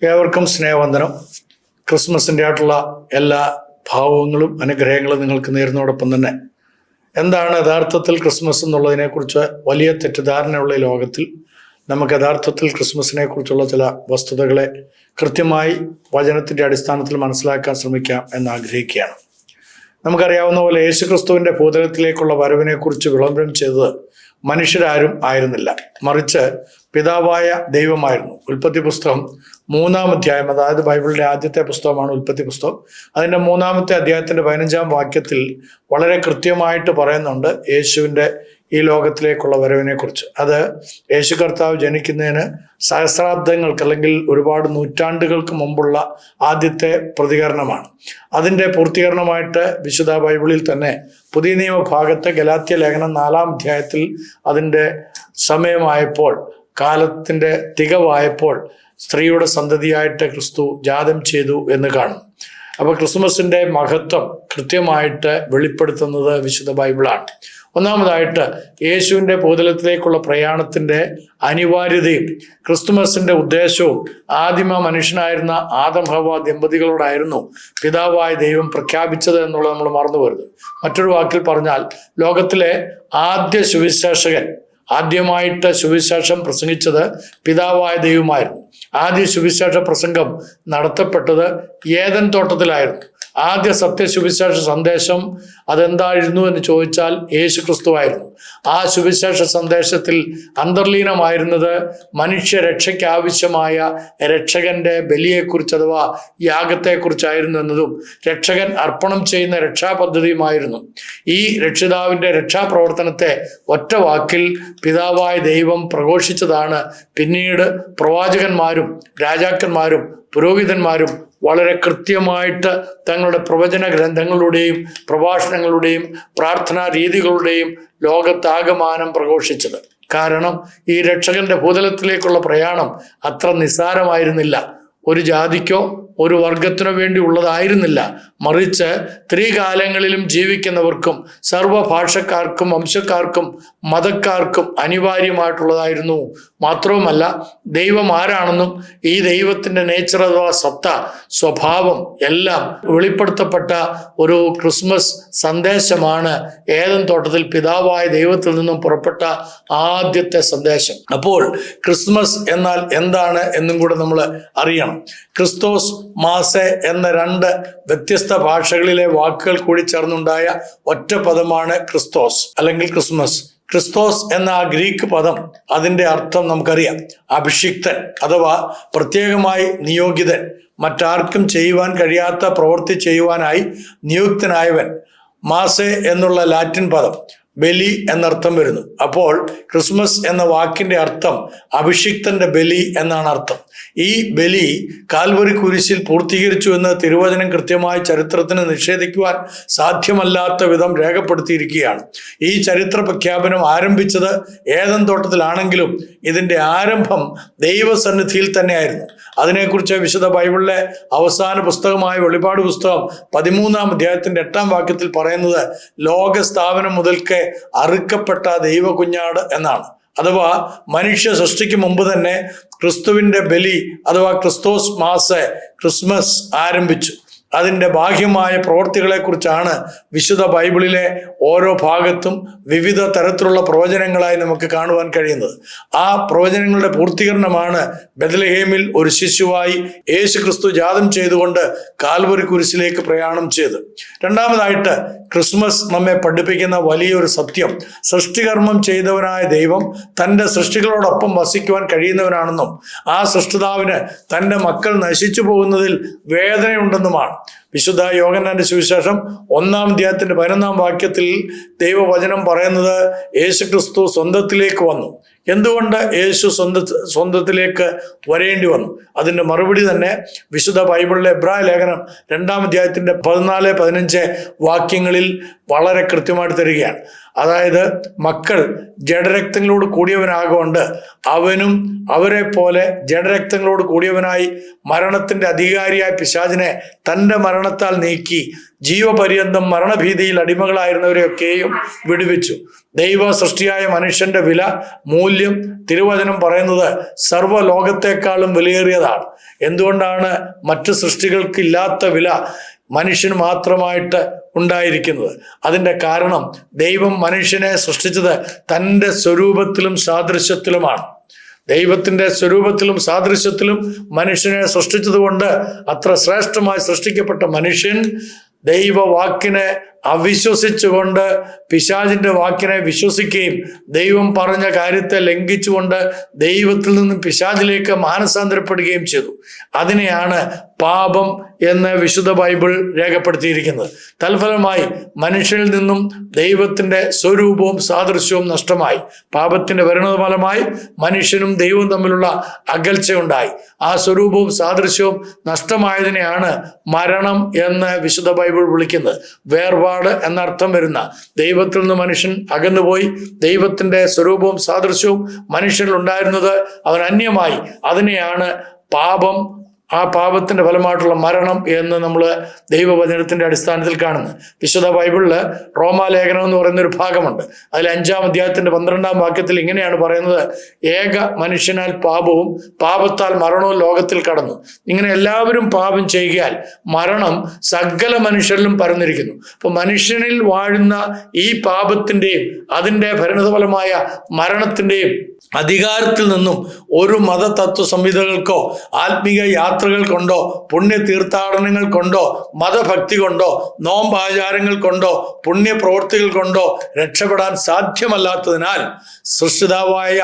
ഏവർക്കും സ്നേഹവന്ദനം. ക്രിസ്മസിൻ്റെ ആയിട്ടുള്ള എല്ലാ ഭാവങ്ങളും അനുഗ്രഹങ്ങളും നിങ്ങൾക്ക് നേരുന്നതോടൊപ്പം തന്നെ എന്താണ് യഥാർത്ഥത്തിൽ ക്രിസ്മസ് എന്നുള്ളതിനെക്കുറിച്ച് വലിയ തെറ്റിദ്ധാരണയുള്ള ഈ ലോകത്തിൽ നമുക്ക് യഥാർത്ഥത്തിൽ ക്രിസ്മസിനെ കുറിച്ചുള്ള ചില വസ്തുതകളെ കൃത്യമായി വചനത്തിൻ്റെ അടിസ്ഥാനത്തിൽ മനസ്സിലാക്കാൻ ശ്രമിക്കാം എന്ന് ആഗ്രഹിക്കുകയാണ്. നമുക്കറിയാവുന്ന പോലെ യേശുക്രിസ്തുവിൻ്റെ ഭൂതലത്തിലേക്കുള്ള വരവിനെക്കുറിച്ച് വിളംബരം ചെയ്തത് മനുഷ്യരാരും ആയിരുന്നില്ല, മറിച്ച് പിതാവായ ദൈവമായിരുന്നു. ഉൽപ്പത്തി പുസ്തകം 3-ാം അധ്യായം, അതായത് ബൈബിളിലെ ആദ്യത്തെ പുസ്തകമാണ് ഉൽപ്പത്തി പുസ്തകം. അതിൻ്റെ 3-ാമത്തെ അധ്യായത്തിൻ്റെ 15-ാം വാക്യത്തിൽ വളരെ കൃത്യമായിട്ട് പറയുന്നുണ്ട് യേശുവിൻ്റെ ഈ ലോകത്തിലേക്കുള്ള വരവിനെക്കുറിച്ച്. അത് യേശു കർത്താവ് ജനിക്കുന്നതിന് സഹസ്രാബ്ദങ്ങൾക്ക് അല്ലെങ്കിൽ ഒരുപാട് നൂറ്റാണ്ടുകൾക്ക് മുമ്പുള്ള ആദ്യത്തെ പ്രതികരണമാണ്. അതിൻ്റെ പൂർത്തീകരണമായിട്ട് വിശുദ്ധ ബൈബിളിൽ തന്നെ പുതിയ നിയമ ഭാഗത്ത് ഗലാത്യ ലേഖനം 4-ാം അധ്യായത്തിൽ അതിൻ്റെ സമയമായപ്പോൾ, കാലത്തിൻ്റെ തികവായപ്പോൾ സ്ത്രീയുടെ സന്തതിയായിട്ട് ക്രിസ്തു ജാതം ചെയ്തു എന്ന് കാണും. അപ്പോൾ ക്രിസ്മസിൻ്റെ മഹത്വം കൃത്യമായിട്ട് വെളിപ്പെടുത്തുന്നത് വിശുദ്ധ ബൈബിളാണ്. ഒന്നാമതായിട്ട് യേശുവിൻ്റെ ഭൂതലത്തിലേക്കുള്ള പ്രയാണത്തിൻ്റെ അനിവാര്യതയും ക്രിസ്തുമസിൻ്റെ ഉദ്ദേശവും ആദിമ മനുഷ്യനായിരുന്ന ആദം ഹവ്വ ദമ്പതികളോടായിരുന്നു പിതാവായ ദൈവം പ്രഖ്യാപിച്ചത് എന്നുള്ളത് നമ്മൾ മറന്നു പോകരുത്. മറ്റൊരു വാക്കിൽ പറഞ്ഞാൽ, ലോകത്തിലെ ആദ്യ സുവിശേഷകൻ, ആദ്യമായിട്ട് സുവിശേഷം പ്രസംഗിച്ചത് പിതാവായ ദൈവമായിരുന്നു. ആദ്യ സുവിശേഷ പ്രസംഗം നടത്തപ്പെട്ടത് ഏദൻ തോട്ടത്തിലായിരുന്നു. ആദ്യ സത്യസുവിശേഷ സന്ദേശം അതെന്തായിരുന്നു എന്ന് ചോദിച്ചാൽ യേശു ക്രിസ്തുവായിരുന്നു. ആ സുവിശേഷ സന്ദേശത്തിൽ അന്തർലീനമായിരുന്നത് മനുഷ്യരക്ഷയ്ക്ക് ആവശ്യമായ രക്ഷകന്റെ ബലിയെക്കുറിച്ച് അഥവാ യാഗത്തെക്കുറിച്ചായിരുന്നു എന്നതും രക്ഷകൻ അർപ്പണം ചെയ്യുന്ന രക്ഷാപദ്ധതിയുമായിരുന്നു. ഈ രക്ഷിതാവിൻ്റെ രക്ഷാപ്രവർത്തനത്തെ ഒറ്റ വാക്കിൽ പിതാവായ ദൈവം പ്രഘോഷിച്ചതാണ് പിന്നീട് പ്രവാചകന്മാരും രാജാക്കന്മാരും പുരോഹിതന്മാരും വളരെ കൃത്യമായിട്ട് തങ്ങളുടെ പ്രവചന ഗ്രന്ഥങ്ങളുടെയും പ്രഭാഷണങ്ങളുടെയും പ്രാർത്ഥനാ രീതികളുടെയും ലോകത്താകമാനം പ്രഘോഷിച്ചത്. കാരണം ഈ രക്ഷകന്റെ ഭൂതലത്തിലേക്കുള്ള പ്രയാണം അത്ര നിസ്സാരമായിരുന്നില്ല. ഒരു ജാതിക്കോ ഒരു വർഗത്തിനോ വേണ്ടി ഉള്ളതായിരുന്നില്ല, മറിച്ച് ത്രികാലങ്ങളിലും ജീവിക്കുന്നവർക്കും സർവഭാഷക്കാർക്കും വംശക്കാർക്കും മതക്കാർക്കും അനിവാര്യമായിട്ടുള്ളതായിരുന്നു. മാത്രവുമല്ല, ദൈവം ആരാണെന്നും ഈ ദൈവത്തിൻ്റെ നേച്ചർ അഥവാ സത്ത, സ്വഭാവം എല്ലാം വെളിപ്പെടുത്തപ്പെട്ട ഒരു ക്രിസ്മസ് സന്ദേശമാണ് ഏദൻ തോട്ടത്തിൽ പിതാവായ ദൈവത്തിൽ നിന്നും പുറപ്പെട്ട ആദ്യത്തെ സന്ദേശം. അപ്പോൾ ക്രിസ്മസ് എന്നാൽ എന്താണ് എന്നും കൂടെ നമ്മൾ അറിയണം. ക്രിസ്തോസ്, മാസെ എന്ന രണ്ട് വ്യത്യസ്ത ഭാഷകളിലെ വാക്കുകൾ കൂടി ചേർന്നുണ്ടായ ഒറ്റ പദമാണ് ക്രിസ്തോസ് അല്ലെങ്കിൽ ക്രിസ്മസ്. ക്രിസ്തോസ് എന്ന ആ ഗ്രീക്ക് പദം, അതിൻ്റെ അർത്ഥം നമുക്കറിയാം, അഭിഷിക്തൻ അഥവാ പ്രത്യേകമായി നിയോഗിതൻ, മറ്റാർക്കും ചെയ്യുവാൻ കഴിയാത്ത പ്രവൃത്തി ചെയ്യുവാനായി നിയുക്തനായവൻ. മാസെ എന്നുള്ള ലാറ്റിൻ പദം ബലി എന്നർത്ഥം വരുന്നു. അപ്പോൾ ക്രിസ്മസ് എന്ന വാക്കിന്റെ അർത്ഥം അഭിഷിക്തന്റെ ബലി എന്നാണ് അർത്ഥം. ഈ ബലി കാൽവരി കുരിശിൽ പൂർത്തീകരിച്ചു എന്ന് തിരുവചനം കൃത്യമായി ചരിത്രത്തിന് നിഷേധിക്കുവാൻ സാധ്യമല്ലാത്ത വിധം രേഖപ്പെടുത്തിയിരിക്കുകയാണ്. ഈ ചരിത്ര പ്രഖ്യാപനം ആരംഭിച്ചത് ഏദൻ തോട്ടത്തിലാണെങ്കിലും ഇതിൻ്റെ ആരംഭം ദൈവസന്നിധിയിൽ തന്നെയായിരുന്നു. അതിനെക്കുറിച്ച് വിശുദ്ധ ബൈബിളിലെ അവസാന പുസ്തകമായ വെളിപാട് പുസ്തകം 13-ാം അധ്യായത്തിൻ്റെ 8-ാം വാക്യത്തിൽ പറയുന്നത് ലോക സ്ഥാപനം മുതൽക്ക് അറുക്കപ്പെട്ട ദൈവ കുഞ്ഞാട് എന്നാണ്. അഥവാ മനുഷ്യ സൃഷ്ടിക്ക് മുമ്പ് തന്നെ ക്രിസ്തുവിൻ്റെ ബലി അഥവാ ക്രിസ്തോസ് മാസെ, ക്രിസ്മസ് ആരംഭിച്ചു. അതിൻ്റെ ബാഹ്യമായ പ്രവൃത്തികളെക്കുറിച്ചാണ് വിശുദ്ധ ബൈബിളിലെ ഓരോ ഭാഗത്തും വിവിധ തരത്തിലുള്ള പ്രവചനങ്ങളായി നമുക്ക് കാണുവാൻ കഴിയുന്നത്. ആ പ്രവചനങ്ങളുടെ പൂർത്തീകരണമാണ് ബെത്ലഹേമിൽ ഒരു ശിശുവായി യേശു ക്രിസ്തു ജാതം ചെയ്തുകൊണ്ട് കാൽവരി കുരിശിലേക്ക് പ്രയാണം ചെയ്ത്. രണ്ടാമതായിട്ട് ക്രിസ്മസ് നമ്മെ പഠിപ്പിക്കുന്ന വലിയൊരു സത്യം, സൃഷ്ടികർമ്മം ചെയ്തവനായ ദൈവം തൻ്റെ സൃഷ്ടികളോടൊപ്പം വസിക്കുവാൻ കഴിയുന്നവനാണെന്നും ആ സൃഷ്ടിതാവിന് തൻ്റെ മക്കൾ നശിച്ചു പോകുന്നതിൽ വേദനയുണ്ടെന്നുമാണ്. വിശുദ്ധ യോഹന്നാന്റെ സുവിശേഷം 1-ാം അധ്യായത്തിന്റെ 11-ാം വാക്യത്തിൽ ദൈവവചനം പറയുന്നത് യേശു ക്രിസ്തു സ്വന്തത്തിലേക്ക് വന്നു. എന്തുകൊണ്ട് യേശു സ്വന്തത്തിലേക്ക് വരേണ്ടി വന്നു? അതിൻ്റെ മറുപടി തന്നെ വിശുദ്ധ ബൈബിളിലെ എബ്രായ ലേഖനം 2-ാം അധ്യായത്തിൻ്റെ 14-15 വാക്യങ്ങളിൽ വളരെ കൃത്യമായിട്ട് തരികയാണ്. അതായത് മക്കൾ ജഡരക്തങ്ങളോട് കൂടിയവനാകൊണ്ട് അവനും അവരെ പോലെ ജഡരക്തങ്ങളോട് കൂടിയവനായി മരണത്തിൻ്റെ അധികാരിയായ പിശാചിനെ തൻ്റെ മരണ മരണത്താൽ നീക്കി ജീവപര്യന്തം മരണഭീതിയിൽ അടിമകളായിരുന്നവരെയൊക്കെയും വിടുവിച്ചു. ദൈവ സൃഷ്ടിയായ മനുഷ്യന്റെ വില മൂല്യം തിരുവചനം പറയുന്നത് സർവ്വലോകത്തെക്കാളും വിലയേറിയതാണ്. എന്തുകൊണ്ടാണ് മറ്റു സൃഷ്ടികൾക്കില്ലാത്ത വില മനുഷ്യന് മാത്രമായിട്ട് ഉണ്ടായിരിക്കുന്നത്? അതിൻ്റെ കാരണം ദൈവം മനുഷ്യനെ സൃഷ്ടിച്ചത് തൻ്റെ സ്വരൂപത്തിലും സാദൃശ്യത്തിലുമാണ്. ദൈവത്തിൻ്റെ സ്വരൂപത്തിലും സാദൃശ്യത്തിലും മനുഷ്യനെ സൃഷ്ടിച്ചതുകൊണ്ട് അത്ര ശ്രേഷ്ഠമായി സൃഷ്ടിക്കപ്പെട്ട മനുഷ്യൻ ദൈവവാക്കിനെ അവിശ്വസിച്ചുകൊണ്ട് പിശാചിന്റെ വാക്കിനെ വിശ്വസിക്കുകയും ദൈവം പറഞ്ഞ കാര്യത്തെ ലംഘിച്ചുകൊണ്ട് ദൈവത്തിൽ നിന്നും പിശാചിലേക്ക് മാനസാന്തരപ്പെടുകയും ചെയ്തു. അതിനെയാണ് പാപം എന്ന് വിശുദ്ധ ബൈബിൾ രേഖപ്പെടുത്തിയിരിക്കുന്നത്. തൽഫലമായി മനുഷ്യനിൽ നിന്നും ദൈവത്തിന്റെ സ്വരൂപവും സാദൃശ്യവും നഷ്ടമായി. പാപത്തിന്റെ പരിണതഫലമായി മനുഷ്യനും ദൈവവും തമ്മിലുള്ള അകൽച്ചയുണ്ടായി. ആ സ്വരൂപവും സാദൃശ്യവും നഷ്ടമായതിനെയാണ് മരണം എന്ന് വിശുദ്ധ ബൈബിൾ വിളിക്കുന്നത്. വേർപാട് എന്നർത്ഥം വരുന്ന ദൈവത്തിൽ നിന്ന് മനുഷ്യൻ അകന്നുപോയി. ദൈവത്തിന്റെ സ്വരൂപവും സാദൃശ്യവും മനുഷ്യനിൽ ഉണ്ടായിരുന്നത് അവൻ അന്യമായി. അതിനെയാണ് പാപം, ആ പാപത്തിന്റെ ഫലമായിട്ടുള്ള മരണം എന്ന് നമ്മൾ ദൈവവചനത്തിന്റെ അടിസ്ഥാനത്തിൽ കാണുന്നത്. വിശുദ്ധ ബൈബിളില് റോമാലേഖനം എന്ന് പറയുന്ന ഒരു ഭാഗമുണ്ട്. അതിൽ 5-ാം അധ്യായത്തിന്റെ 12-ാം വാക്യത്തിൽ ഇങ്ങനെയാണ് പറയുന്നത്: ഏക മനുഷ്യനാൽ പാപവും പാപത്താൽ മരണവും ലോകത്തിൽ കടന്നു. ഇങ്ങനെ എല്ലാവരും പാപം ചെയ്താൽ മരണം സകല മനുഷ്യരിലും പരന്നിരിക്കുന്നു. അപ്പൊ മനുഷ്യനിൽ വാഴുന്ന ഈ പാപത്തിന്റെയും അതിൻ്റെ പരിണതഫലമായ മരണത്തിന്റെയും അധികാരത്തിൽ നിന്നും ഒരു മതതത്വ സംഹിതകൾക്കോ ആത്മീക യാത്രകൾ കൊണ്ടോ പുണ്യ തീർത്ഥാടനങ്ങൾ കൊണ്ടോ മതഭക്തി കൊണ്ടോ നോമ്പാചാരങ്ങൾ കൊണ്ടോ പുണ്യപ്രവൃത്തികൾ കൊണ്ടോ രക്ഷപ്പെടാൻ സാധ്യമല്ലാത്തതിനാൽ സൃഷ്ടിതാവായ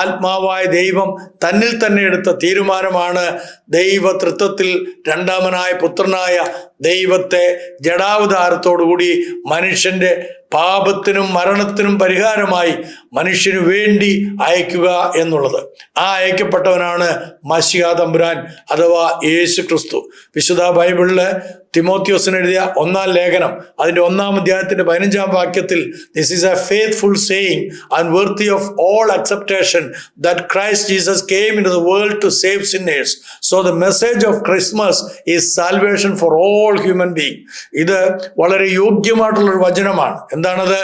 ആത്മാവായ ദൈവം തന്നിൽ തന്നെ എടുത്ത തീരുമാനമാണ് ദൈവതൃത്വത്തിൽ രണ്ടാമനായ പുത്രനായ ദൈവത്തെ ജഡാവതാരത്തോടുകൂടി മനുഷ്യന്റെ പാപത്തിനും മരണത്തിനും പരിഹാരമായി മനുഷ്യന് വേണ്ടി അയക്കുക എന്നുള്ളത്. ആ അയക്കപ്പെട്ടവനാണ് മശിഹാ തമ്പുരാൻ അഥവാ യേശു ക്രിസ്തു. വിശുദ്ധ ബൈബിളില് തിമോത്തിയോസിന് എഴുതിയ 1-ാം ലേഖനം അതിന്റെ 1-ാം അധ്യായത്തിന്റെ 15-ാം വാക്യത്തിൽ "This is a faithful saying and worthy of all acceptation that Christ Jesus came into the world to save sinners. So the message of Christmas is salvation for all human beings." ഇത് വളരെ യോഗ്യമായിട്ടുള്ളൊരു വചനമാണ്. എന്താണത്?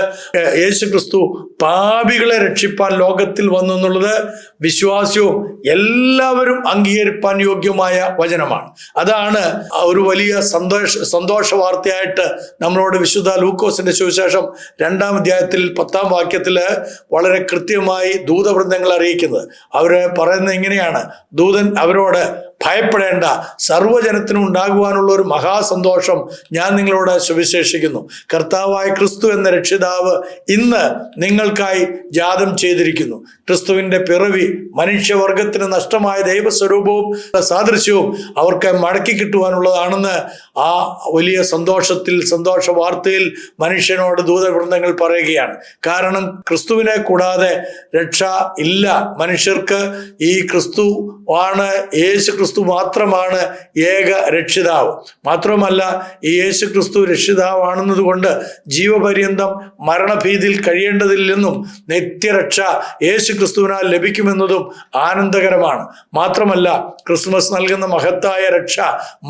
യേശു ക്രിസ്തു പാപികളെ രക്ഷിപ്പാൻ ലോകത്തിൽ വന്നു എന്നുള്ളത് വിശ്വാസവും എല്ലാവരും അംഗീകരിപ്പാൻ യോഗ്യമായ വചനമാണ്. അതാണ് ഒരു വലിയ സന്തോഷ വാർത്തയായിട്ട് നമ്മളോട് വിശുദ്ധ ലൂക്കോസിന്റെ സുവിശേഷം 2-ാം അധ്യായത്തിൽ 10-ാം വാക്യത്തില് വളരെ കൃത്യമായി ദൂതവൃന്ദങ്ങൾ അറിയിക്കുന്നത്. അവര് പറയുന്നത് ഇങ്ങനെയാണ്: ദൂതൻ അവരോട് ഭയപ്പെടേണ്ട, സർവ്വജനത്തിനും ഉണ്ടാകുവാനുള്ള ഒരു മഹാസന്തോഷം ഞാൻ നിങ്ങളോട് സുവിശേഷിക്കുന്നു. കർത്താവായ ക്രിസ്തു എന്ന രക്ഷിതാവ് ഇന്ന് നിങ്ങൾക്കായി ജാതം ചെയ്തിരിക്കുന്നു. ക്രിസ്തുവിന്റെ പിറവി മനുഷ്യവർഗത്തിന് നഷ്ടമായ ദൈവസ്വരൂപവും സാദൃശ്യവും അവർക്ക് മടക്കി കിട്ടുവാനുള്ളതാണെന്ന് ആ വലിയ സന്തോഷ വാർത്തയിൽ മനുഷ്യനോട് ദൂതവൃന്ദങ്ങൾ പറയുകയാണ്. കാരണം ക്രിസ്തുവിനെ കൂടാതെ രക്ഷ ഇല്ല മനുഷ്യർക്ക്. ഈ ക്രിസ്തു ആണ്, യേശു ക്രിസ്തു മാത്രമാണ് ഏക രക്ഷിതാവ്. മാത്രമല്ല, ഈ യേശു ക്രിസ്തു രക്ഷിതാവാണെന്നത് കൊണ്ട് ജീവപര്യന്തം മരണഭീതിയിൽ കഴിയേണ്ടതില്ലെന്നും നിത്യരക്ഷ യേശു ക്രിസ്തുവിനാൽ ലഭിക്കുമെന്നതും ആനന്ദകരമാണ്. മാത്രമല്ല, ക്രിസ്മസ് നൽകുന്ന മഹത്തായ രക്ഷ,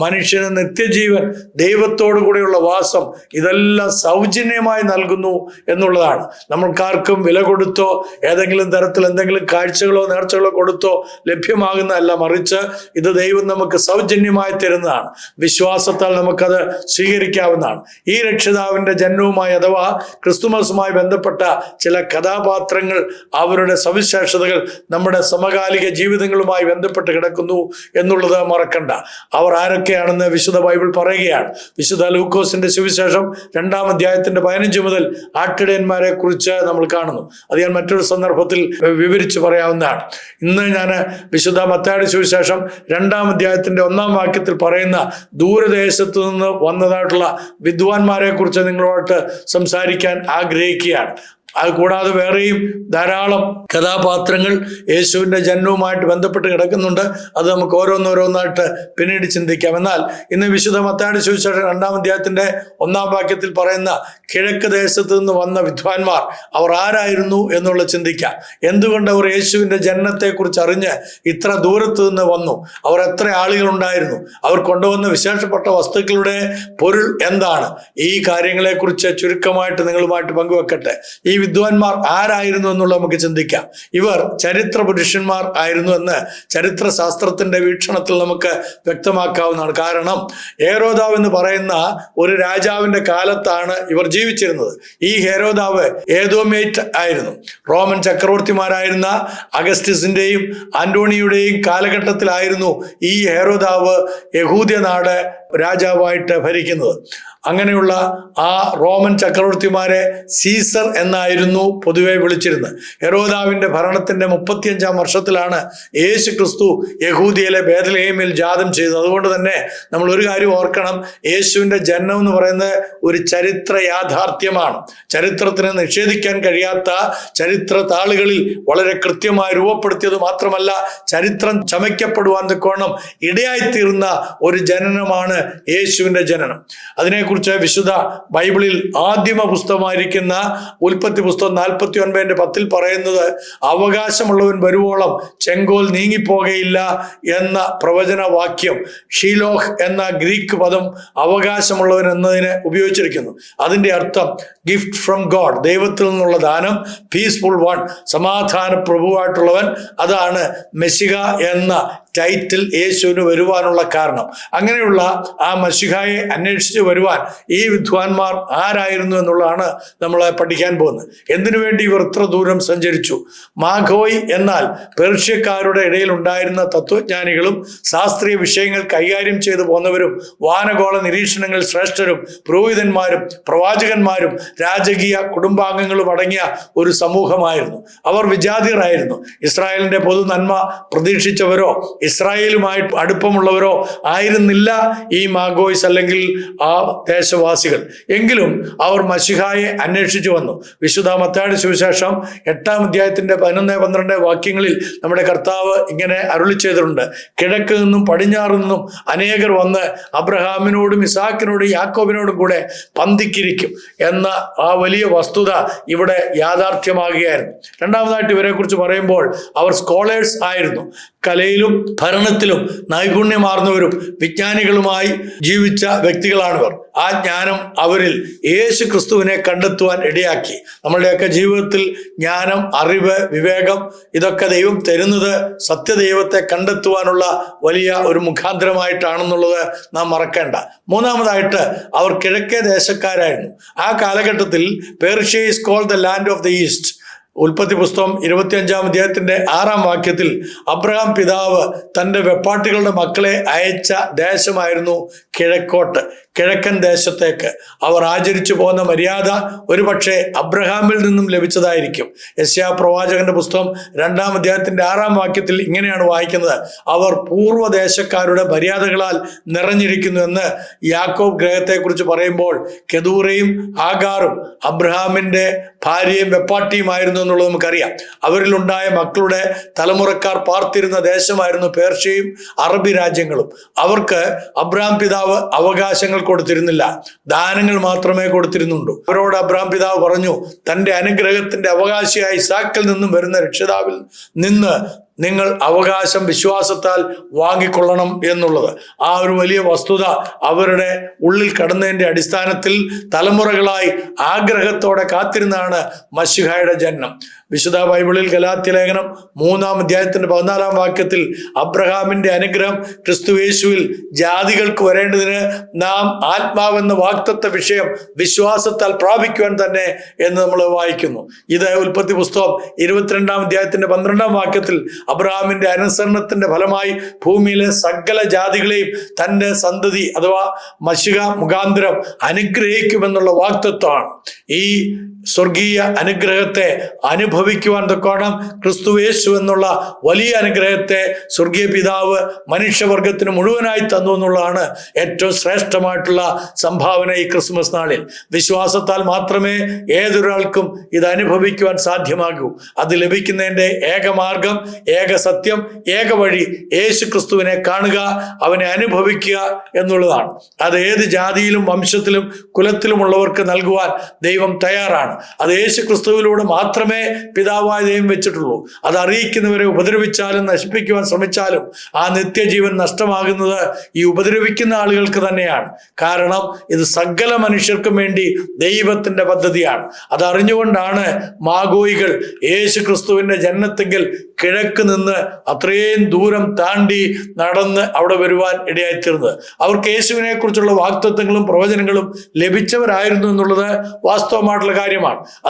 മനുഷ്യന് നിത്യജീവൻ, ദൈവത്തോടു കൂടെയുള്ള വാസം, ഇതെല്ലാം സൗജന്യമായി നൽകുന്നു എന്നുള്ളതാണ്. നമ്മൾക്കാർക്കും വില കൊടുത്തോ ഏതെങ്കിലും തരത്തിൽ എന്തെങ്കിലും കാഴ്ചകളോ നേർച്ചകളോ കൊടുത്തോ ലഭ്യമാകുന്നതല്ല, മറിച്ച് ഇത് ദൈവം നമുക്ക് സൗജന്യമായി തരുന്നതാണ്. വിശ്വാസത്താൽ നമുക്കത് സ്വീകരിക്കാവുന്നതാണ്. ഈ രക്ഷിതാവിന്റെ ജന്മവുമായി അഥവാ ക്രിസ്തുമസുമായി ബന്ധപ്പെട്ട ചില കഥാപാത്രങ്ങൾ, അവരുടെ സവിശേഷതകൾ നമ്മുടെ സമകാലിക ജീവിതങ്ങളുമായി ബന്ധപ്പെട്ട് കിടക്കുന്നു എന്നുള്ളത് മറക്കണ്ട. അവർ ആരൊക്കെയാണെന്ന് വിശുദ്ധ ബൈബിൾ പറയുകയാണ്. വിശുദ്ധ ലൂക്കോസിന്റെ സുവിശേഷം 2-ാം അധ്യായത്തിന്റെ 15 മുതൽ ആട്ടിടയന്മാരെ കുറിച്ച് നമ്മൾ കാണുന്നു. അത് ഞാൻ മറ്റൊരു സന്ദർഭത്തിൽ വിവരിച്ച് പറയാവുന്നതാണ്. ഇന്ന് ഞാൻ വിശുദ്ധ മത്തായിയുടെ സുവിശേഷം 2-ാം അധ്യായത്തിന്റെ 1-ാം വാക്യത്തിൽ പറയുന്ന ദൂരദേശത്തു നിന്ന് വന്നതായിട്ടുള്ള വിദ്വാൻമാരെ കുറിച്ച് നിങ്ങളോട് സംസാരിക്കാൻ ആഗ്രഹിക്കുകയാണ്. അത് കൂടാതെ വേറെയും ധാരാളം കഥാപാത്രങ്ങൾ യേശുവിൻ്റെ ജനനവുമായിട്ട് ബന്ധപ്പെട്ട് കിടക്കുന്നുണ്ട്. അത് നമുക്ക് ഓരോന്നോരോന്നായിട്ട് പിന്നീട് ചിന്തിക്കാം. എന്നാൽ ഇന്ന് വിശുദ്ധ മത്തായിയുടെ സുവിശേഷം 2-ാം അധ്യായത്തിന്റെ 1-ാം വാക്യത്തിൽ പറയുന്ന കിഴക്ക് ദേശത്ത് നിന്ന് വന്ന വിദ്വാൻമാർ അവർ ആരായിരുന്നു എന്നുള്ള ചിന്തിക്കാം. എന്തുകൊണ്ട് അവർ യേശുവിൻ്റെ ജനനത്തെക്കുറിച്ച് അറിഞ്ഞ് ഇത്ര ദൂരത്ത് നിന്ന് വന്നു? അവർ എത്ര ആളുകളുണ്ടായിരുന്നു? അവർ കൊണ്ടുവന്ന വിശേഷപ്പെട്ട വസ്തുക്കളുടെ പൊരുൾ എന്താണ്? ഈ കാര്യങ്ങളെക്കുറിച്ച് ചുരുക്കമായിട്ട് നിങ്ങളുമായിട്ട് പങ്കുവെക്കട്ടെ. ഈ വിദ്വാൻമാർ ആരായിരുന്നു എന്നുള്ള നമുക്ക് ചിന്തിക്കാം. ഇവർ ചരിത്ര പുരുഷന്മാർ ആയിരുന്നു എന്ന് ചരിത്ര ശാസ്ത്രത്തിന്റെ വീക്ഷണത്തിൽ നമുക്ക് വ്യക്തമാക്കാവുന്നതാണ്. കാരണം ഹേരോദാവ് എന്ന് പറയുന്ന ഒരു രാജാവിന്റെ കാലത്താണ് ഇവർ ജീവിച്ചിരുന്നത്. ഈ ഹേരോദാവ് ഏദോമേറ്റ് ആയിരുന്നു. റോമൻ ചക്രവർത്തിമാരായിരുന്ന അഗസ്റ്റസിന്റെയും ആന്റോണിയുടെയും കാലഘട്ടത്തിലായിരുന്നു ഈ ഹേരോദാവ് യഹൂദ്യ നാട് രാജാവായിട്ട് ഭരിക്കുന്നത്. അങ്ങനെയുള്ള ആ റോമൻ ചക്രവർത്തിമാരെ സീസർ എന്നായിരുന്നു പൊതുവെ വിളിച്ചിരുന്നത്. ഹെരോദാവിന്റെ ഭരണത്തിന്റെ 35-ാം വർഷത്തിലാണ് യേശു ക്രിസ്തു യഹൂദിയയിലെ ബേത്ലഹേമിൽ ജാതം ചെയ്തത്. അതുകൊണ്ട് തന്നെ നമ്മൾ ഒരു കാര്യം ഓർക്കണം, യേശുവിന്റെ ജനനം എന്ന് പറയുന്നത് ഒരു ചരിത്ര യാഥാർത്ഥ്യമാണ്. ചരിത്രത്തിന് നിഷേധിക്കാൻ കഴിയാത്ത, ചരിത്ര താളുകളിൽ വളരെ കൃത്യമായി രൂപപ്പെടുത്തിയത് മാത്രമല്ല, ചരിത്രം ചമയ്ക്കപ്പെടുവാൻ തക്കോണം ഇടയായിത്തീർന്ന ഒരു ജനനമാണ് യേശുവിന്റെ ജനനം. അതിനെക്കുറിച്ച് വിശുദ്ധ ബൈബിളിൽ ആദിമ പുസ്തകമായിരിക്കുന്ന ഉൽപ്പത്തി പുസ്തകം 49:10 പറയുന്നത്, അവകാശമുള്ളവൻ വരുവോളം ചെങ്കോൽ നീങ്ങിപ്പോകയില്ല എന്ന പ്രവചന വാക്യം ഷീലോഹ് എന്ന ഗ്രീക്ക് പദം അവകാശമുള്ളവൻ എന്നതിന് ഉപയോഗിച്ചിരിക്കുന്നു. അതിന്റെ അർത്ഥം ഗിഫ്റ്റ് ഫ്രം ഗോഡ്, ദൈവത്തിൽ നിന്നുള്ള ദാനം, പീസ്ഫുൾ വൺ, സമാധാന പ്രഭുവായിട്ടുള്ളവൻ. അതാണ് മെസ്സിഹ എന്ന ടൈറ്റിൽ യേശുവിന് വരുവാനുള്ള കാരണം. അങ്ങനെയുള്ള ആ മശിഹായെ അന്വേഷിച്ച് വരുവാൻ ഈ വിദ്വാൻമാർ ആരായിരുന്നു എന്നുള്ളതാണ് നമ്മൾ പഠിക്കാൻ പോകുന്നത്. എന്തിനു വേണ്ടി ഇവർ ഇത്ര ദൂരം സഞ്ചരിച്ചു? മാഗോയ് എന്നാൽ പേർഷ്യക്കാരുടെ ഇടയിൽ ഉണ്ടായിരുന്ന തത്വജ്ഞാനികളും ശാസ്ത്രീയ വിഷയങ്ങൾ കൈകാര്യം ചെയ്തു പോന്നവരും വാനഗോള നിരീക്ഷണങ്ങൾ ശ്രേഷ്ഠരും പുരോഹിതന്മാരും പ്രവാചകന്മാരും രാജകീയ കുടുംബാംഗങ്ങളും അടങ്ങിയ ഒരു സമൂഹമായിരുന്നു. അവർ വിജാതിയരായിരുന്നു. ഇസ്രായേലിന്റെ പൊതു നന്മ പ്രതീക്ഷിച്ചവരോ ഇസ്രായേലുമായിട്ട് അടുപ്പമുള്ളവരോ ആയിരുന്നില്ല ഈ മാഗോയ്സ് അല്ലെങ്കിൽ ആ ദേശവാസികൾ. എങ്കിലും അവർ മശിഹായെ അന്വേഷിച്ചു വന്നു. വിശുദ്ധ മത്തായിയുടെ സുവിശേഷം 8-ാം അധ്യായത്തിന്റെ 11-12 വാക്യങ്ങളിൽ നമ്മുടെ കർത്താവ് ഇങ്ങനെ അരുളി ചെയ്തിട്ടുണ്ട്, കിഴക്ക് നിന്നും പടിഞ്ഞാറ് നിന്നും അനേകർ വന്ന് അബ്രഹാമിനോടും ഇസാക്കിനോടും യാക്കോബിനോടും കൂടെ പന്തിക്കിരിക്കും എന്ന ആ വലിയ വസ്തുത ഇവിടെ യാഥാർത്ഥ്യമാകുകയായിരുന്നു. രണ്ടാമതായിട്ട് ഇവരെ കുറിച്ച് പറയുമ്പോൾ അവർ സ്കോളേഴ്സ് ആയിരുന്നു. കലയിലും ഭരണത്തിലും നൈപുണ്യമാർന്നവരും വിജ്ഞാനികളുമായി ജീവിച്ച വ്യക്തികളാണിവർ. ആ ജ്ഞാനം അവരിൽ യേശു ക്രിസ്തുവിനെ കണ്ടെത്തുവാൻ ഇടയാക്കി. നമ്മളുടെയൊക്കെ ജീവിതത്തിൽ ജ്ഞാനം, അറിവ്, വിവേകം ഇതൊക്കെ ദൈവം തരുന്നത് സത്യദൈവത്തെ കണ്ടെത്തുവാനുള്ള വലിയ ഒരു മുഖാന്തരമായിട്ടാണെന്നുള്ളത് നാം മറക്കേണ്ട. മൂന്നാമതായിട്ട് അവർ കിഴക്കേ ദേശക്കാരായിരുന്നു. ആ കാലഘട്ടത്തിൽ Persia is called the land of the east. ഉൽപ്പത്തി പുസ്തകം 25-ാം അധ്യായത്തിന്റെ 6-ാം വാക്യത്തിൽ അബ്രഹാം പിതാവ് തൻ്റെ വെപ്പാട്ടികളുടെ മക്കളെ അയച്ച ദേശമായിരുന്നു കിഴക്കോട്ട്, കിഴക്കൻ ദേശത്തേക്ക്. അവർ ആചരിച്ചു പോകുന്ന മര്യാദ ഒരുപക്ഷെ അബ്രഹാമിൽ നിന്നും ലഭിച്ചതായിരിക്കും. യെശയ്യാ പ്രവാചകന്റെ പുസ്തകം 2-ാം അധ്യായത്തിന്റെ 6-ാം വാക്യത്തിൽ ഇങ്ങനെയാണ് വായിക്കുന്നത്, അവർ പൂർവ്വദേശക്കാരുടെ മര്യാദകളാൽ നിറഞ്ഞിരിക്കുന്നു എന്ന് യാക്കോബ് ഗ്രഹത്തെക്കുറിച്ച് പറയുമ്പോൾ കെതൂറയും ആഗാറും അബ്രഹാമിന്റെ ഭാര്യയും വെപ്പാട്ടിയുമായിരുന്നു എന്നുള്ളത് നമുക്കറിയാം. അവരിലുണ്ടായ മക്കളുടെ തലമുറക്കാർ പാർത്തിരുന്ന ദേശമായിരുന്നു പേർഷ്യയും അറബി രാജ്യങ്ങളും. അവർക്ക് അബ്രഹാം പിതാവ് അവകാശങ്ങൾ കൊടുത്തിരുന്നില്ല, ദാനങ്ങൾ മാത്രമേ കൊടുത്തിരുന്നുള്ളൂ. അവരോട് അബ്രഹാം പിതാവ് പറഞ്ഞു, തൻ്റെ അനുഗ്രഹത്തിന്റെ അവകാശിയായി ഇസാക്കിൽ നിന്നും വരുന്ന രക്ഷിതാവിൽ നിന്ന് നിങ്ങൾ അവകാശം വിശ്വാസത്താൽ വാങ്ങിക്കൊള്ളണം എന്നുള്ളത്. ആ ഒരു വലിയ വസ്തുത അവരുടെ ഉള്ളിൽ കടന്നതിൻ്റെ അടിസ്ഥാനത്തിൽ തലമുറകളായി ആഗ്രഹത്തോടെ കാത്തിരുന്നാണ് മശിഹായുടെ ജനനം. വിശുദ്ധ ബൈബിളിൽ ഗലാത്യ ലേഖനം 3-ാം അധ്യായത്തിന്റെ 14-ാം വാക്യത്തിൽ അബ്രഹാമിന്റെ അനുഗ്രഹം ക്രിസ്തുയേശുവിൽ ജാതികൾക്ക് വരേണ്ടതിന് നാം ആത്മാവെന്ന വാഗ്ദത്ത വിഷയം വിശ്വാസത്താൽ പ്രാപിക്കുവാൻ തന്നെ എന്ന് നമ്മൾ വായിക്കുന്നു. ഇത് ഉൽപ്പത്തി പുസ്തകം 22-ാം അധ്യായത്തിന്റെ 12-ാം വാക്യത്തിൽ അബ്രഹാമിന്റെ അനുസരണത്തിന്റെ ഫലമായി ഭൂമിയിലെ സകല ജാതികളെയും തൻ്റെ സന്തതി അഥവാ മശിഹ മുഖാന്തരം അനുഗ്രഹിക്കുമെന്നുള്ള വാഗ്ദത്തമാണ്. ഈ സ്വർഗീയ അനുഗ്രഹത്തെ അനുഭവിക്കുവാൻ തക്കോണം ക്രിസ്തു യേശു എന്നുള്ള വലിയ അനുഗ്രഹത്തെ സ്വർഗീയ പിതാവ് മനുഷ്യവർഗത്തിന് മുഴുവനായി തന്നു എന്നുള്ളതാണ് ഏറ്റവും ശ്രേഷ്ഠമായിട്ടുള്ള സംഭാവന ഈ ക്രിസ്മസ് നാളിൽ. വിശ്വാസത്താൽ മാത്രമേ ഏതൊരാൾക്കും ഇത് അനുഭവിക്കുവാൻ സാധ്യമാകൂ. അത് ലഭിക്കുന്നതിൻ്റെ ഏക മാർഗം, ഏക സത്യം, ഏക വഴി യേശു ക്രിസ്തുവിനെ കാണുക, അവനെ അനുഭവിക്കുക എന്നുള്ളതാണ്. അത് ഏത് ജാതിയിലും വംശത്തിലും കുലത്തിലുമുള്ളവർക്ക് നൽകുവാൻ ദൈവം തയ്യാറാണ്. അത് യേശു ക്രിസ്തുവിലൂടെ മാത്രമേ പിതാവായ ദൈവം വെച്ചിട്ടുള്ളൂ. അത് അറിയിക്കുന്നവരെ ഉപദ്രവിച്ചാലും നശിപ്പിക്കുവാൻ ശ്രമിച്ചാലും ആ നിത്യജീവൻ നഷ്ടമാകുന്നത് ഈ ഉപദ്രവിക്കുന്ന ആളുകൾക്ക് തന്നെയാണ്. കാരണം ഇത് സകല മനുഷ്യർക്കും വേണ്ടി ദൈവത്തിന്റെ പദ്ധതിയാണ്. അതറിഞ്ഞുകൊണ്ടാണ് മാഗോയികൾ യേശു ക്രിസ്തുവിന്റെ ജനനത്തെങ്കിൽ കിഴക്ക് നിന്ന് അത്രയും ദൂരം താണ്ടി നടന്ന് അവിടെ വരുവാൻ ഇടയായിത്തീർന്നത്. അവർക്ക് യേശുവിനെ കുറിച്ചുള്ള വാഗ്ദത്തങ്ങളും പ്രവചനങ്ങളും ലഭിച്ചവരായിരുന്നു എന്നുള്ളത് വാസ്തവമായിട്ടുള്ള കാര്യമാണ്.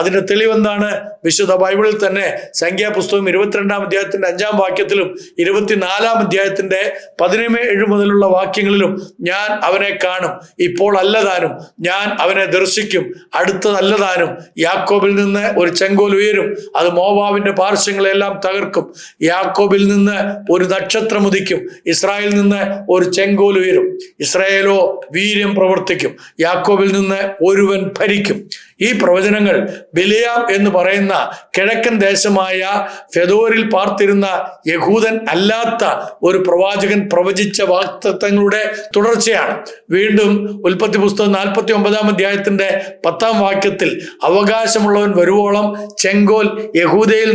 അതിന്റെ തെളിവെന്താണ്? വിശുദ്ധ ബൈബിളിൽ തന്നെ സംഖ്യാപുസ്തകം 22-ാം അധ്യായത്തിന്റെ 5-ാം വാക്യത്തിലും 24-ാം അധ്യായത്തിന്റെ 17 മുതലുള്ള വാക്യങ്ങളിലും ഞാൻ അവനെ കാണും, ഇപ്പോൾ അല്ലതാനും ഞാൻ അവനെ ദർശിക്കും, അടുത്തതല്ലതാനും. യാക്കോബിൽ നിന്ന് ഒരു ചെങ്കോൽ ഉയരും, അത് മോവാബിന്റെ പാർശ്വങ്ങളെല്ലാം തകർക്കും. യാക്കോബിൽ നിന്ന് ഒരു നക്ഷത്രം ഉദിക്കും, ഇസ്രായേലിൽ നിന്ന് ഒരു ചെങ്കോൽ ഉയരും. ഇസ്രായേലോ വീര്യം പ്രവർത്തിക്കും, യാക്കോബിൽ നിന്ന് ഒരുവൻ ഭരിക്കും. ഈ പ്രവചനങ്ങൾ ബിലിയാം എന്ന് പറയുന്ന കിഴക്കൻ ദേശമായ ഫെദോരിൽ പാർത്തിരുന്ന യഹൂദൻ അല്ലാത്ത ഒരു പ്രവാചകൻ പ്രവചിച്ച വാഗ്ദത്തങ്ങളുടെ തുടർച്ചയാണ്. വീണ്ടും ഉൽപ്പത്തി പുസ്തകം 49-ാം അധ്യായത്തിന്റെ 10-ാം വാക്യത്തിൽ അവകാശമുള്ളവൻ വരുവോളം ചെങ്കോൽ യഹൂദയിൽ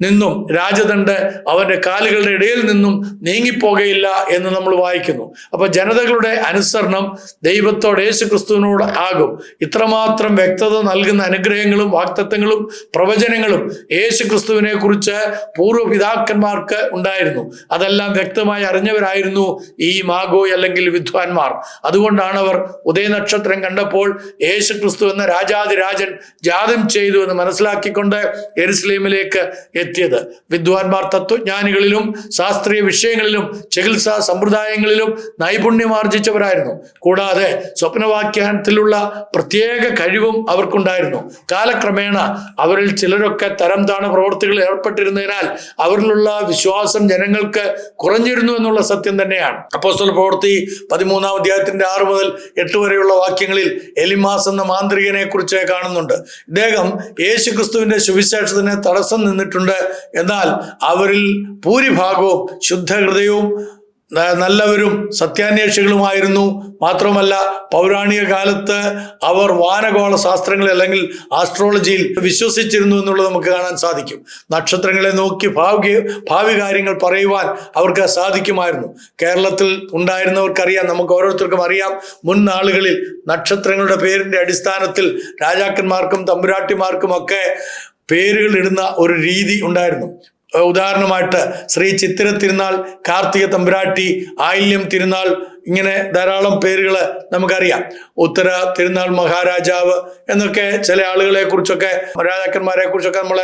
നിന്നും രാജദണ്ഡ് അവന്റെ കാലുകളുടെ ഇടയിൽ നിന്നും നീങ്ങിപ്പോകയില്ല എന്ന് നമ്മൾ വായിക്കുന്നു. അപ്പൊ ജനതകളുടെ അനുസരണം ദൈവത്തോട് യേശു ക്രിസ്തുവിനോട് ആകും. ഇത്രമാത്രം വ്യക്തത നൽകുന്ന അനുഗ്രഹങ്ങളും വാഗ്ദത്തങ്ങളും പ്രവചനങ്ങളും യേശു ക്രിസ്തുവിനെ കുറിച്ച് പൂർവ്വപിതാക്കന്മാർക്ക് ഉണ്ടായിരുന്നു. അതെല്ലാം വ്യക്തമായി അറിഞ്ഞവരായിരുന്നു ഈ മാഗോയ് അല്ലെങ്കിൽ വിദ്വാൻമാർ. അതുകൊണ്ടാണ് അവർ ഉദയനക്ഷത്രം കണ്ടപ്പോൾ യേശു ക്രിസ്തു എന്ന രാജാതിരാജൻ ജാതം ചെയ്തു എന്ന് മനസ്സിലാക്കിക്കൊണ്ട് യെരുശലേമിലേക്ക് എത്തിയത്. വിദ്വാൻമാർ തത്വജ്ഞാനികളിലും ശാസ്ത്രീയ വിഷയങ്ങളിലും ചികിത്സാ സമ്പ്രദായങ്ങളിലും നൈപുണ്യം ആർജിച്ചവരായിരുന്നു. കൂടാതെ സ്വപ്നവാഖ്യാനത്തിലുള്ള പ്രത്യേക കഴിവും അവർക്കുണ്ടായിരുന്നു. കാലക്രമേണ അവരിൽ ചിലരൊക്കെ തരം താണ പ്രവൃത്തികളിൽ ഏർപ്പെട്ടിരുന്നതിനാൽ അവരിലുള്ള വിശ്വാസം ജനങ്ങൾക്ക് കുറഞ്ഞിരുന്നു എന്നുള്ള സത്യം തന്നെയാണ്. അപ്പോസ്തല പ്രവൃത്തി 13-ാം അധ്യായത്തിന്റെ 6 മുതൽ 8 വരെയുള്ള വാക്യങ്ങളിൽ എലിമാസ് എന്ന മാന്ത്രികനെ കുറിച്ച് കാണുന്നുണ്ട്. ഇദ്ദേഹം യേശു ക്രിസ്തുവിന്റെ സുവിശേഷത്തിന് തടസ്സം നിന്നിട്ടുണ്ട്. എന്നാൽ അവരിൽ ഭൂരിഭാഗവും ശുദ്ധഹൃദയവും നല്ലവരും സത്യാന്വേഷികളുമായിരുന്നു. മാത്രമല്ല പൗരാണിക കാലത്ത് അവർ വാനഗോള ശാസ്ത്രങ്ങളിൽ അല്ലെങ്കിൽ ആസ്ട്രോളജിയിൽ വിശ്വസിച്ചിരുന്നു എന്നുള്ളത് നമുക്ക് കാണാൻ സാധിക്കും. നക്ഷത്രങ്ങളെ നോക്കി ഭാവി കാര്യങ്ങൾ പറയുവാൻ അവർക്ക് സാധിക്കുമായിരുന്നു. കേരളത്തിൽ ഉണ്ടായിരുന്നവർക്കറിയാം, നമുക്ക് ഓരോരുത്തർക്കും അറിയാം, മുൻ നാളുകളിൽ നക്ഷത്രങ്ങളുടെ പേരിന്റെ അടിസ്ഥാനത്തിൽ രാജാക്കന്മാർക്കും തമ്പുരാട്ടിമാർക്കും ഒക്കെ പേരുകൾ ഇടുന്ന ഒരു രീതി ഉണ്ടായിരുന്നു. ഉദാഹരണമായിട്ട് ശ്രീ ചിത്തിര തിരുനാൾ, കാർത്തിക തമ്പുരാട്ടി, ആയില്യം തിരുനാൾ, ഇങ്ങനെ ധാരാളം പേരുകൾ നമുക്കറിയാം. ഉത്തര തിരുനാൾ മഹാരാജാവ് എന്നൊക്കെ ചില ആളുകളെ കുറിച്ചൊക്കെ, രാജാക്കന്മാരെ കുറിച്ചൊക്കെ നമ്മൾ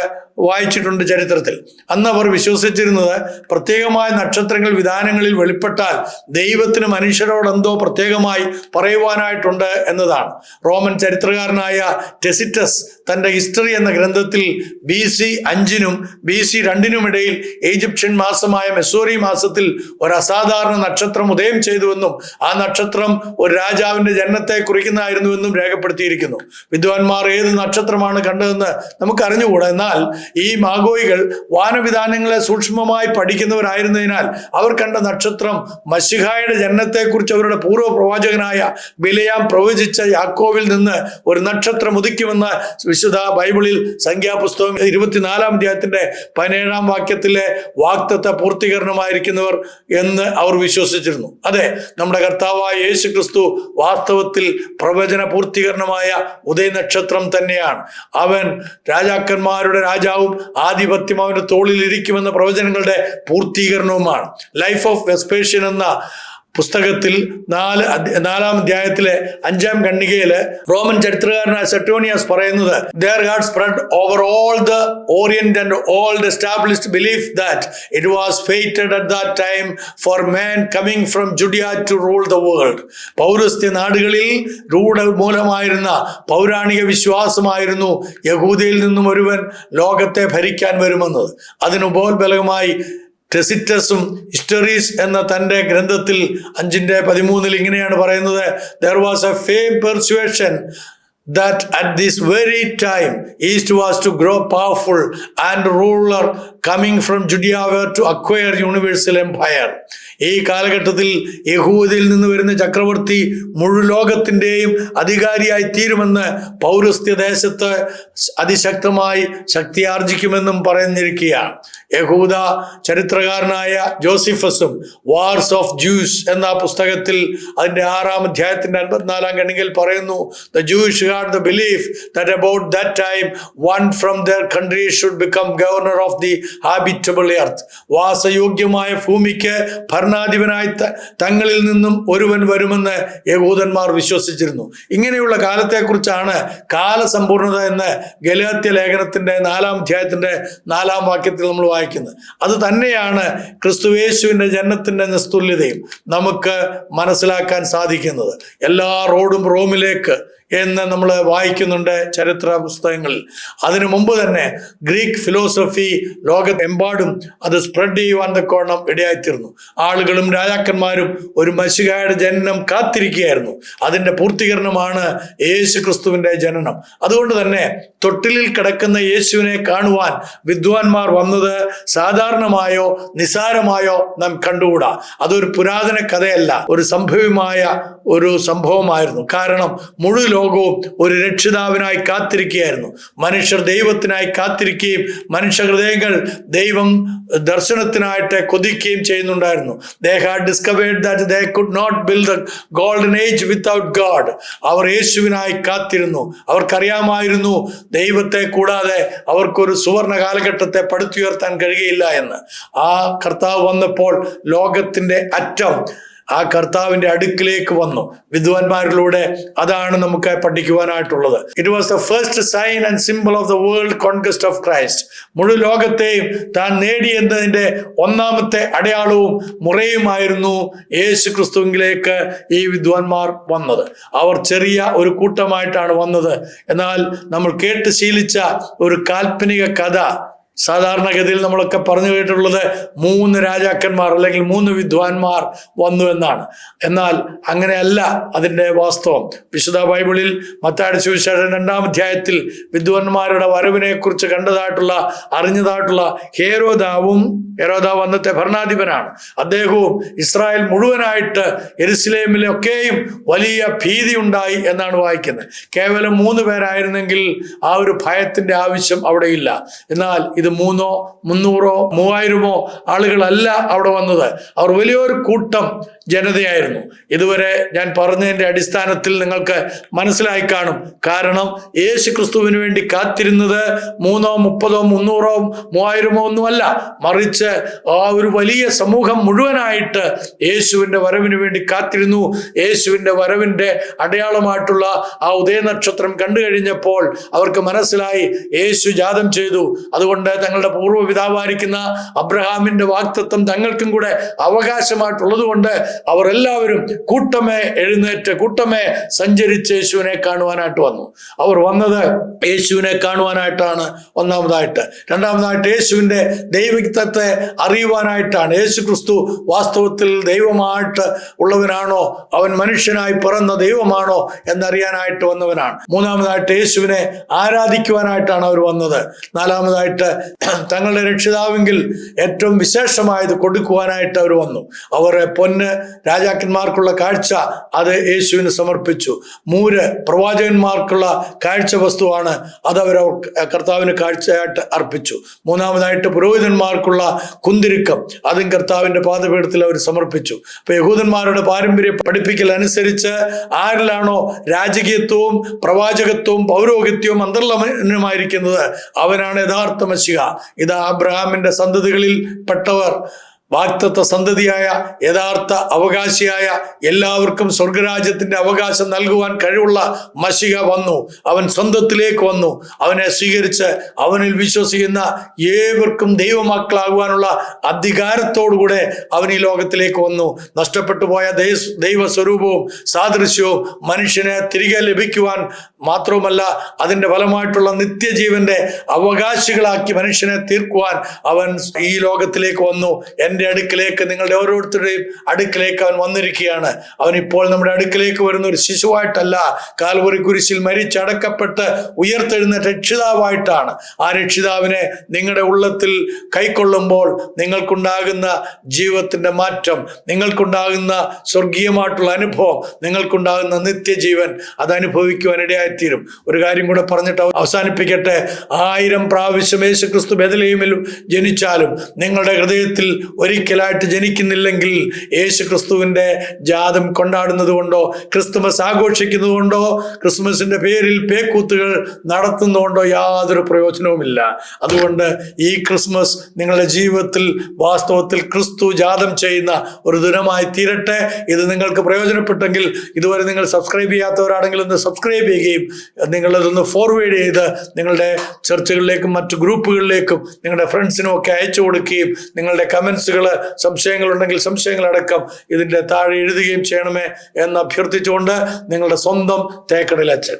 വായിച്ചിട്ടുണ്ട് ചരിത്രത്തിൽ. അന്ന് അവർ വിശ്വസിച്ചിരുന്നത് പ്രത്യേകമായ നക്ഷത്രങ്ങൾ വിധാനങ്ങളിൽ വെളിപ്പെട്ടാൽ ദൈവത്തിന് മനുഷ്യരോടെന്തോ പ്രത്യേകമായി പറയുവാനായിട്ടുണ്ട് എന്നതാണ്. റോമൻ ചരിത്രകാരനായ ടെസിറ്റസ് തൻ്റെ ഹിസ്റ്ററി എന്ന ഗ്രന്ഥത്തിൽ BC 5-നും BC 2-നും ഇടയിൽ ഈജിപ്ഷ്യൻ മാസമായ മെസോറി മാസത്തിൽ ഒരു അസാധാരണ നക്ഷത്രം ഉദയം ചെയ്തുവെന്നും ആ നക്ഷത്രം ഒരു രാജാവിന്റെ ജനനത്തെ കുറിക്കുന്നതായിരുന്നുവെന്നും രേഖപ്പെടുത്തിയിരിക്കുന്നു. വിദ്വാൻമാർ ഏത് നക്ഷത്രമാണ് കണ്ടതെന്ന് നമുക്ക് അറിഞ്ഞുകൂടാ. എന്നാൽ ഈ മാഗോയികൾ വാനവിധാനങ്ങളെ സൂക്ഷ്മമായി പഠിക്കുന്നവരായിരുന്നതിനാൽ അവർ കണ്ട നക്ഷത്രം മശിഹായുടെ ജനനത്തെക്കുറിച്ച് അവരുടെ പൂർവ്വ പ്രവാചകനായ ബിലയാം പ്രവചിച്ച യാക്കോബിൽ നിന്ന് ഒരു നക്ഷത്രം ഉദിക്കുമെന്ന് വിശുദ്ധ ബൈബിളിൽ സംഖ്യാപുസ്തകം 24-ാം അധ്യായത്തിന്റെ 17-ാം വാക്യത്തിലെ വാഗ്ദത്ത പൂർത്തീകരണമായിരിക്കുന്നവർ എന്ന് അവർ വിശ്വസിച്ചിരുന്നു. അതെ, നമ്മുടെ കർത്താവായ യേശു ക്രിസ്തു വാസ്തവത്തിൽ പ്രവചന പൂർത്തീകരണമായ ഉദയനക്ഷത്രം തന്നെയാണ്. അവൻ രാജാക്കന്മാരുടെ രാജാവും ആധിപത്യം അവന്റെ തോളിൽ ഇരിക്കുമെന്ന പ്രവചനങ്ങളുടെ പൂർത്തീകരണവുമാണ്. ലൈഫ് ഓഫ് വെസ്പേഷ്യൻ എന്ന പുസ്തകത്തിൽ 4-ാം അധ്യായത്തിലെ 5-ാം ഖണ്ഡികയില് റോമൻ ചരിത്രകാരനായ സെറ്റോണിയസ് പറയുന്നത്, their had spread over all the Orient and old established belief that it was fated at that time for man coming from Judea to rule the world. പൗരസ്ത്യ നാടുകളിൽ രൂഢമൂലമായിരുന്ന പൗരാണിക വിശ്വാസമായിരുന്നു യഹൂദയിൽ നിന്നും ഒരുവൻ ലോകത്തെ ഭരിക്കാൻ വരുമെന്നത്. അതിന് ഉപോത്ബലകമായി ടെസിറ്റസും ഹിസ്റ്ററീസ് എന്ന തൻ്റെ ഗ്രന്ഥത്തിൽ 5:13 ഇങ്ങനെയാണ് പറയുന്നത്, there was a firm persuasion that at this very time East was to grow powerful and ruler coming from Judea were to acquire universal empire. ഈ കാലഘട്ടത്തിൽ യഹൂദയിൽ നിന്ന് വരുന്ന ചക്രവർത്തി മുഴുലോകത്തിൻ്റെയും അധികാരിയായി തീരുമെന്ന് പൗരസ്ത്യ ദേശത്ത് അതിശക്തമായി ശക്തിയാർജിക്കുമെന്നും പറഞ്ഞിരിക്കുകയാണ്. യഹൂദ ചരിത്രകാരനായ ജോസിഫസും വാർസ് ഓഫ് ജ്യൂസ് എന്ന പുസ്തകത്തിൽ അതിൻ്റെ 6-ാം അധ്യായത്തിൻ്റെ 54-ാം ഖണ്ഡികയിൽ പറയുന്നു, the Jewish had the belief that about that time one from their country should become governor of the habitable earth. വാസയോഗ്യമായ ഭൂമിക്ക് ഭരണാധിപനായി തങ്ങളിൽ നിന്നും ഒരുവൻ വരുമെന്ന് യഹൂദന്മാർ വിശ്വസിച്ചിരുന്നു. ഇങ്ങനെയുള്ള കാലത്തെക്കുറിച്ചാണ് കാലസമ്പൂർണത എന്ന് ഗലാത്യ ലേഖനത്തിന്റെ 4-ാം അധ്യായത്തിന്റെ 4-ാം വാക്യത്തിൽ നമ്മൾ വായിക്കുന്നത്. അത് തന്നെയാണ് ക്രിസ്തുയേശുവിന്റെ ജനനത്തിന്റെ നിസ്തുല്യതയും നമുക്ക് മനസ്സിലാക്കാൻ സാധിക്കുന്നത്. എല്ലാ റോഡും റോമിലേക്ക് എന്ന് നമ്മൾ വായിക്കുന്നുണ്ട് ചരിത്ര പുസ്തകങ്ങളിൽ. അതിനു മുമ്പ് തന്നെ ഗ്രീക്ക് ഫിലോസഫി ലോകത്തെമ്പാടും അത് സ്പ്രെഡ് ചെയ്യുവാൻ തക്കോണം ഇടയായിത്തീർന്നു. ആളുകളും രാജാക്കന്മാരും ഒരു മശിഹായുടെ ജനനം കാത്തിരിക്കുകയായിരുന്നു. അതിൻ്റെ പൂർത്തീകരണമാണ് യേശു ക്രിസ്തുവിൻ്റെ ജനനം. അതുകൊണ്ട് തന്നെ തൊട്ടിലിൽ കിടക്കുന്ന യേശുവിനെ കാണുവാൻ വിദ്വാൻമാർ വന്നത് സാധാരണമായോ നിസാരമായോ നാം കണ്ടുകൂടാ. അതൊരു പുരാതന കഥയല്ല, ഒരു സംഭവ്യമായ ഒരു സംഭവമായിരുന്നു. കാരണം മുഴുവൻ ലോകവും ഒരു രക്ഷിതാവിനായി കാത്തിരിക്കുകയായിരുന്നു. മനുഷ്യർ ദൈവത്തിനായി കാത്തിരിക്കുകയും മനുഷ്യ ഹൃദയങ്ങൾ ദൈവം ദർശനത്തിനായിട്ട് കൊതിക്കുകയും ചെയ്യുന്നുണ്ടായിരുന്നു. They had discovered that they could not build the golden age without God. അവർ യേശുവിനായി കാത്തിരുന്നു. അവർക്കറിയാമായിരുന്നു ദൈവത്തെ കൂടാതെ അവർക്കൊരു സുവർണ കാലഘട്ടത്തെ പടുത്തുയർത്താൻ കഴിയുകയില്ല എന്ന്. ആ കർത്താവ് വന്നപ്പോൾ ലോകത്തിന്റെ അറ്റം ആ കർത്താവിന്റെ അടുക്കിലേക്ക് വന്നു. വിദ്വാൻമാരിലൂടെ അതാണ് നമുക്ക് പഠിക്കുവാനായിട്ടുള്ളത്. It was the first sign and symbol of the world conquest of Christ. മുഴു ലോകത്തെയും താൻ നേടിയെന്നതിന്റെ ഒന്നാമത്തെ അടയാളവും മുറയുമായിരുന്നു യേശു ക്രിസ്തുവിലേക്ക് ഈ വിദ്വാൻമാർ വന്നത്. അവർ ചെറിയ ഒരു കൂട്ടമായിട്ടാണ് വന്നത്. എന്നാൽ നമ്മൾ കേട്ട് ശീലിച്ച ഒരു കാൽപ്പനിക കഥ, സാധാരണഗതിയിൽ നമ്മളൊക്കെ പറഞ്ഞു കേട്ടിട്ടുള്ളത് 3 രാജാക്കന്മാർ അല്ലെങ്കിൽ 3 വിദ്വാൻമാർ വന്നു എന്നാണ്. എന്നാൽ അങ്ങനെയല്ല അതിൻ്റെ വാസ്തവം. വിശുദ്ധ ബൈബിളിൽ മത്തായിയുടെ സുവിശേഷം 2-ാം അധ്യായത്തിൽ വിദ്വാൻമാരുടെ വരവിനെ കുറിച്ച് അറിഞ്ഞതായിട്ടുള്ള ഹെരോദാവ് അന്നത്തെ ഭരണാധിപനാണ്. അദ്ദേഹവും ഇസ്രായേൽ മുഴുവനായിട്ട് യെരുശലേമിലൊക്കെയും വലിയ ഭീതി ഉണ്ടായി എന്നാണ് വായിക്കുന്നത്. കേവലം 3 പേരായിരുന്നെങ്കിൽ ആ ഒരു ഭയത്തിന്റെ ആവശ്യം അവിടെ ഇല്ല. എന്നാൽ ഇത് 300, 300, 3000 ആളുകളല്ല അവിടെ വന്നത്. അവർ വലിയൊരു കൂട്ടം ജനതയായിരുന്നു. ഇതുവരെ ഞാൻ പറഞ്ഞതിൻ്റെ അടിസ്ഥാനത്തിൽ നിങ്ങൾക്ക് മനസ്സിലായി കാണും. കാരണം യേശു ക്രിസ്തുവിന് വേണ്ടി കാത്തിരുന്നത് 300, 30, 300, 3000 ഒന്നുമല്ല, മറിച്ച് ആ ഒരു വലിയ സമൂഹം മുഴുവനായിട്ട് യേശുവിൻ്റെ വരവിന് വേണ്ടി കാത്തിരുന്നു. യേശുവിൻ്റെ വരവിൻ്റെ അടയാളമായിട്ടുള്ള ആ ഉദയനക്ഷത്രം കണ്ടു കഴിഞ്ഞപ്പോൾ അവർക്ക് മനസ്സിലായി യേശു ജാതം ചെയ്തു. അതുകൊണ്ട് തങ്ങളുടെ പൂർവ്വപിതാവായിരിക്കുന്ന അബ്രഹാമിന്റെ വാഗ്ദത്തം തങ്ങൾക്കും കൂടെ അവകാശമായിട്ടുള്ളത് കൊണ്ട് അവർ എല്ലാവരും കൂട്ടമേ എഴുന്നേറ്റ് കൂട്ടമേ സഞ്ചരിച്ച് യേശുവിനെ കാണുവാനായിട്ട് വന്നു. അവർ വന്നത് യേശുവിനെ കാണുവാനായിട്ടാണ് ഒന്നാമതായിട്ട്. രണ്ടാമതായിട്ട് യേശുവിൻ്റെ ദൈവത്വത്തെ അറിയുവാനായിട്ടാണ്. യേശു ക്രിസ്തു വാസ്തവത്തിൽ ദൈവമായിട്ട് ഉള്ളവനാണോ, അവൻ മനുഷ്യനായി പിറന്ന ദൈവമാണോ എന്നറിയാനായിട്ട് വന്നവനാണ്. മൂന്നാമതായിട്ട് യേശുവിനെ ആരാധിക്കുവാനായിട്ടാണ് അവർ വന്നത്. നാലാമതായിട്ട് തങ്ങളുടെ രക്ഷിതാവെങ്കിൽ ഏറ്റവും വിശേഷമായത് കൊടുക്കുവാനായിട്ട് അവർ വന്നു. അവർ പൊന്ന് രാജാക്കന്മാർക്കുള്ള കാഴ്ച അത് യേശുവിന് സമർപ്പിച്ചു. മൂര് പ്രവാചകന്മാർക്കുള്ള കാഴ്ച വസ്തുവാണ്, അത് അവർ കർത്താവിന് കാഴ്ചയായിട്ട് അർപ്പിച്ചു. മൂന്നാമതായിട്ട് പുരോഹിതന്മാർക്കുള്ള കുന്തിരുക്കം, അതും കർത്താവിന്റെ പാദപീഠത്തിൽ അവർ സമർപ്പിച്ചു. അപ്പൊ യഹൂദന്മാരുടെ പാരമ്പര്യ പഠിപ്പിക്കൽ അനുസരിച്ച് ആരിലാണോ രാജകീയത്വവും പ്രവാചകത്വവും പൗരോഹിത്യവും അന്തർലീനമായിരിക്കുന്നത് അവനാണ് യഥാർത്ഥ മശിഹ. ഇത് അബ്രഹാമിന്റെ സന്തതികളിൽ പെട്ടവർ വാഗ്ദത്ത സന്തതിയായ യഥാർത്ഥ അവകാശിയായ എല്ലാവർക്കും സ്വർഗരാജ്യത്തിന്റെ അവകാശം നൽകുവാൻ കഴിവുള്ള മശിഹ വന്നു. അവൻ സ്വന്തത്തിലേക്ക് വന്നു. അവനെ സ്വീകരിച്ച് അവനിൽ വിശ്വസിക്കുന്ന ഏവർക്കും ദൈവമക്കളാകുവാനുള്ള അധികാരത്തോടുകൂടെ അവൻ ഈ ലോകത്തിലേക്ക് വന്നു. നഷ്ടപ്പെട്ടു പോയ ദൈവസ്വരൂപവും സാദൃശ്യവും മനുഷ്യനെ തിരികെ ലഭിക്കുവാൻ മാത്രവുമല്ല, അതിന്റെ ഫലമായിട്ടുള്ള നിത്യജീവന്റെ അവകാശികളാക്കി മനുഷ്യനെ തീർക്കുവാൻ അവൻ ഈ ലോകത്തിലേക്ക് വന്നു. എൻ്റെ അടുക്കിലേക്ക്, നിങ്ങളുടെ ഓരോരുത്തരുടെയും അടുക്കിലേക്ക് അവൻ വന്നിരിക്കുകയാണ്. അവൻ ഇപ്പോൾ നമ്മുടെ അടുക്കിലേക്ക് വരുന്ന ഒരു ശിശുവായിട്ടല്ല, കാൽവറി കുരിശിൽ മരിച്ചടക്കപ്പെട്ട് ഉയർത്തെഴുന്ന രക്ഷിതാവായിട്ടാണ്. ആ രക്ഷിതാവിനെ നിങ്ങളുടെ ഉള്ളത്തിൽ കൈക്കൊള്ളുമ്പോൾ നിങ്ങൾക്കുണ്ടാകുന്ന ജീവിതത്തിന്റെ മാറ്റം, നിങ്ങൾക്കുണ്ടാകുന്ന സ്വർഗീയമായിട്ടുള്ള അനുഭവം, നിങ്ങൾക്കുണ്ടാകുന്ന നിത്യജീവൻ അത് അനുഭവിക്കുവാൻ ഇടയായിത്തീരും. ഒരു കാര്യം കൂടെ പറഞ്ഞിട്ട് അവസാനിപ്പിക്കട്ടെ. 1000 പ്രാവശ്യം യേശുക്രിസ്തു ബെത്ലഹേമിൽ ജനിച്ചാലും നിങ്ങളുടെ ഹൃദയത്തിൽ ഒരിക്കലായിട്ട് ജനിക്കുന്നില്ലെങ്കിൽ യേശുക്രിസ്തുവിന്റെ ജാതം കൊണ്ടാടുന്നത് കൊണ്ടോ, ക്രിസ്തുമസ് ആഘോഷിക്കുന്നത് കൊണ്ടോ, ക്രിസ്മസിന്റെ പേരിൽ പേക്കൂത്തുകൾ നടത്തുന്നതുകൊണ്ടോ യാതൊരു പ്രയോജനവുമില്ല. അതുകൊണ്ട് ഈ ക്രിസ്മസ് നിങ്ങളുടെ ജീവിതത്തിൽ വാസ്തവത്തിൽ ക്രിസ്തു ജാതം ചെയ്യുന്ന ഒരു ദിനമായി തീരട്ടെ. ഇത് നിങ്ങൾക്ക് പ്രയോജനപ്പെട്ടെങ്കിൽ, ഇതുവരെ നിങ്ങൾ സബ്സ്ക്രൈബ് ചെയ്യാത്തവരാണെങ്കിൽ ഒന്ന് സബ്സ്ക്രൈബ് ചെയ്യുകയും നിങ്ങളതൊന്ന് ഫോർവേഡ് ചെയ്ത് നിങ്ങളുടെ ചർച്ചകളിലേക്കും മറ്റു ഗ്രൂപ്പുകളിലേക്കും നിങ്ങളുടെ ഫ്രണ്ട്സിനും ഒക്കെ അയച്ചു കൊടുക്കുകയും നിങ്ങളുടെ കമൻസുകൾ, സംശയങ്ങളുണ്ടെങ്കിൽ സംശയങ്ങളടക്കം ഇതിൻ്റെ താഴെ എഴുതുകയും ചെയ്യണമേ എന്ന് അഭ്യർത്ഥിച്ചുകൊണ്ട് നിങ്ങളുടെ സ്വന്തം തേക്കടിലച്ചൻ.